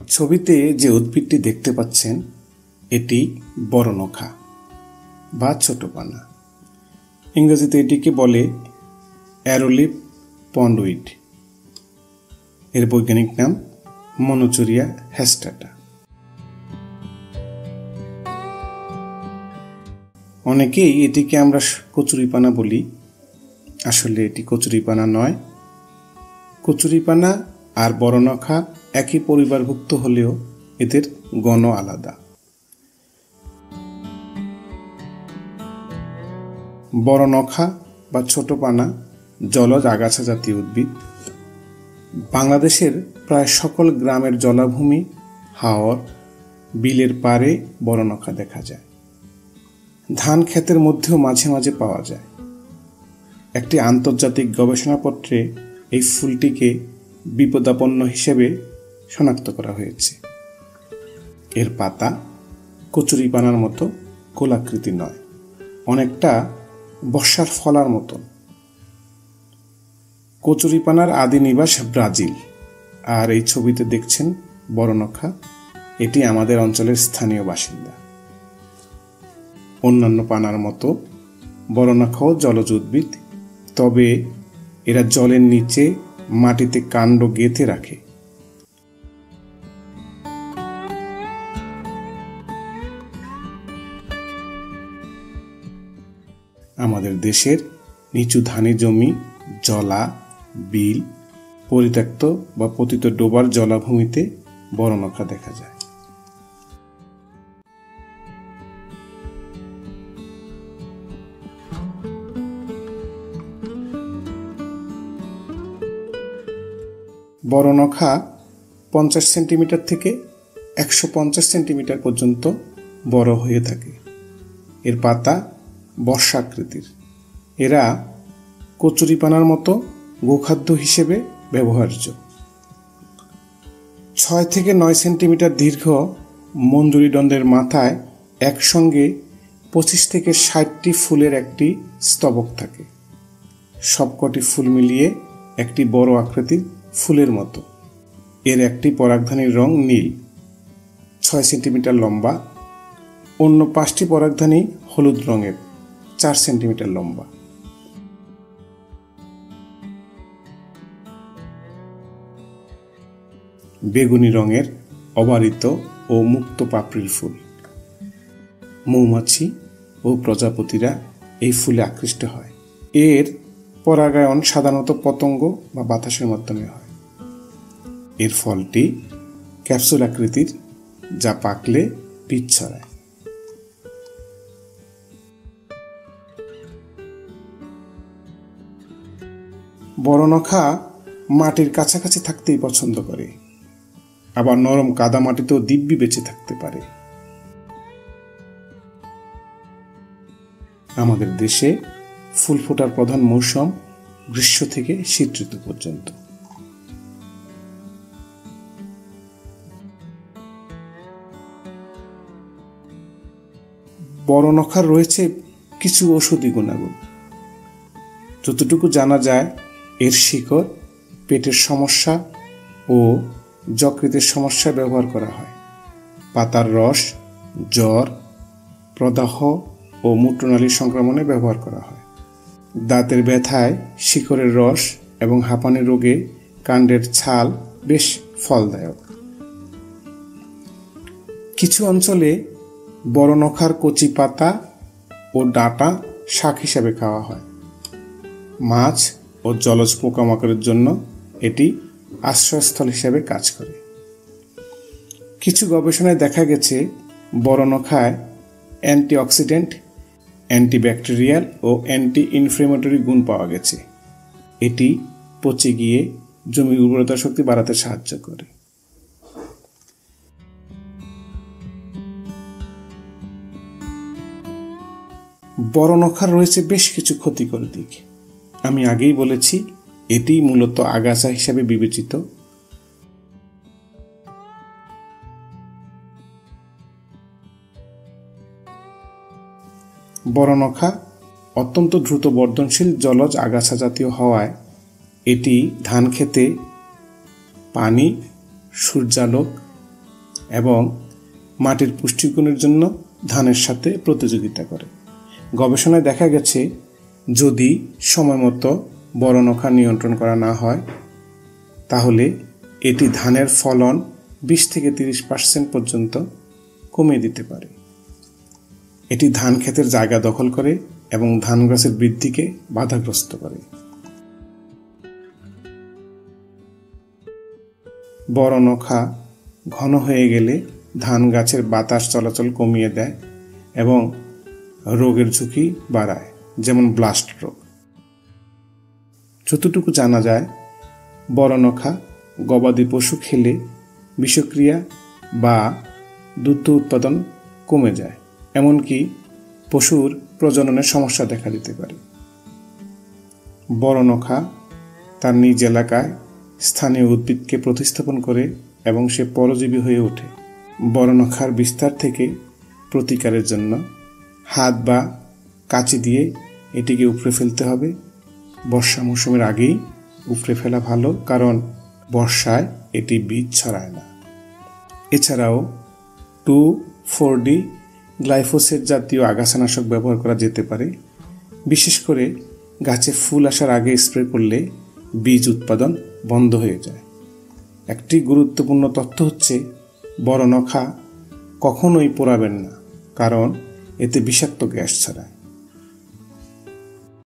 ছবিতে যে উদ্ভিদটি দেখতে পাচ্ছেন এটি বড়নখা বা ছোট পানা। ইংরেজিতে এটিকে বলে অ্যারোলিপ পন্ডউইড। এর বৈজ্ঞানিক নাম মনোচুরিয়া হেস্টাটা। অনেকেই এটিকে আমরা কচুরিপানা বলি, আসলে এটি কচুরিপানা নয়। কচুরিপানা আর বড়নখা একই পরিবারভুক্ত হলেও এদের গণ আলাদা। বড়নখা বা ছোট পানা জলজ আগাছা জাতীয় উদ্ভিদ। বাংলাদেশের প্রায় সকল গ্রামের জলাভূমি, হাওর, বিলের পাড়ে বড়নখা দেখা যায়। ধান ক্ষেতের মধ্যেও মাঝে মাঝে পাওয়া যায়। একটি আন্তর্জাতিক গবেষণাপত্রে এই ফুলটিকে বিপদাপন্ন হিসেবে শনাক্ত করা হয়েছে। এর পাতা কচুরিপানার মতো গোলাকৃতি নয়, অনেকটা বর্ষার ফলার মতো। কচুরিপানার আদি নিবাস ব্রাজিল, আর এই ছবিতে দেখছেন বড়নখা, এটি আমাদের অঞ্চলের স্থানীয় বাসিন্দা। অন্যান্য পানার মতো বড়নখাও জলজ উদ্ভিদ, তবে এরা জলের নিচে মাটিতে কাণ্ড গেঁথে রাখে। আমাদের দেশের নিচু ধানি জমি, জলা, বিল, পরিত্যক্ত বা পতিত ডোবার জলাভূমিতে বড়নখা দেখা যায়। বড়নখা 50 সেন্টিমিটার থেকে 150 সেন্টিমিটার পর্যন্ত বড় হয়ে থাকে। এর পাতা বর্ষাকৃতির। এরা কচুরিপানার মতো গোখাদ্য হিসেবে ব্যবহার্য। 6 থেকে 9 সেন্টিমিটার দীর্ঘ মঞ্জুরিদণ্ডের মাথায় একসঙ্গে 25 থেকে 60টি ফুলের একটি স্তবক থাকে। সবকটি ফুল মিলিয়ে একটি বড় আকৃতির ফুলের মতো। এর একটি পরাগধানীর রং নীল, 6 সেন্টিমিটার লম্বা। অন্য 5টি পরাগধানী হলুদ রঙের, 4 সেন্টিমিটার লম্বা। বেগুনি রঙের অবারিত ও মুক্ত পাপড়ির ফুল। মৌমাছি ও প্রজাপতিরা এই ফুলে আকৃষ্ট হয়। এর পরাগায়ন সাধারণত পতঙ্গ বা বাতাসের মাধ্যমে হয়। এর ফলটি ক্যাপসুল আকৃতির, যা পাকলে বীজ ছড়ায়। বড়নখা মাটির কাছাকাছি থাকতেই পছন্দ করে, আবার নরম কাদা মাটিতেও দিব্যি বেঁচে থাকতে পারে। আমাদের দেশে ফুল ফোটার প্রধান মৌসুম গ্রীষ্ম থেকে শীত ঋতু পর্যন্ত। বড়নখার রয়েছে কিছু ঔষধি গুণাগুণ। যতটুকু জানা যায়, এর শিকড় পেটের সমস্যা ও যকৃতের সমস্যায় ব্যবহার করা হয়। পাতার রস জ্বর, প্রদাহ ও মূত্রনালীর সংক্রমণে ব্যবহার করা হয়। দাঁতের ব্যথায় শিকড়ের রস এবং হাঁপানি রোগে কাণ্ডের ছাল বেশ ফলদায়ক। কিছু অঞ্চলে বড়নখার কচি পাতা ও ডাঁটা শাক হিসাবে খাওয়া হয়। মাছ ও জলজ পোকামাকড়ের জন্য এটি আশ্রয়স্থল হিসাবে কাজ করে। কিছু গবেষণায় দেখা গেছে বড়নখায় অ্যান্টিঅক্সিডেন্ট, অ্যান্টিব্যাকটেরিয়াল ও অ্যান্টি ইনফ্লেমেটরি গুণ পাওয়া গেছে। এটি পচে গিয়ে জমির উর্বরতা শক্তি বাড়াতে সাহায্য করে। বড়নখার রয়েছে বেশ কিছু ক্ষতিকর দিক। আমি আগেই বলেছি, এটি মূলত আগাছা হিসাবে বিবেচিত। বড়নখা অত্যন্ত দ্রুত বর্ধনশীল জলজ আগাছা জাতীয় হওয়ায় এটি ধান খেতে পানি, সূর্যালোক এবং মাটির পুষ্টিগুণের জন্য ধানের সাথে প্রতিযোগিতা করে। গবেষণায় দেখা গেছে যদি সময়মতো বরণখা নিয়ন্ত্রণ করা না হয় তাহলে এটি ধানের ফলন 20-30% পর্যন্ত কমিয়ে দিতে পারে। এটি ধান ক্ষেতের জায়গা দখল করে এবং ধান গাছের বৃদ্ধিকে বাধাগ্রস্ত করে। বরণখা ঘন হয়ে গেলে ধান গাছের বাতাস চলাচল কমিয়ে দেয় এবং রোগের ঝুঁকি বাড়ায়, যেমন ব্লাস্ট রোগ। যতটুকু জানা যায় বরণখা গবাদি পশু খেলে বিষক্রিয়া বা দুগ্ধ উৎপাদন কমে যায়, এমনকি পশুর প্রজননের সমস্যা দেখা দিতে পারে। বরণখা তার নিজ এলাকায় স্থানীয় উদ্ভিদকে প্রতিস্থাপন করে এবং সে পরজীবী হয়ে ওঠে। বরণখার বিস্তার থেকে প্রতিকারের জন্য হাত বা কাঁচি দিয়ে এটিকে উপড়ে ফেলতে হবে। বর্ষা মৌসুমের আগেই উপড়ে ফেলা ভালো, কারণ বর্ষায় এটি বীজ ছড়ায় না। এছাড়াও 2,4-D গ্লাইফোসেট জাতীয় আগাছানাশক ব্যবহার করা যেতে পারে। বিশেষ করে গাছে ফুল আসার আগে স্প্রে করলে বীজ উৎপাদন বন্ধ হয়ে যায়। একটি গুরুত্বপূর্ণ তথ্য হচ্ছে বরণখা কখনোই পোড়াবেন না, কারণ এতে বিষাক্ত গ্যাস ছড়ায়।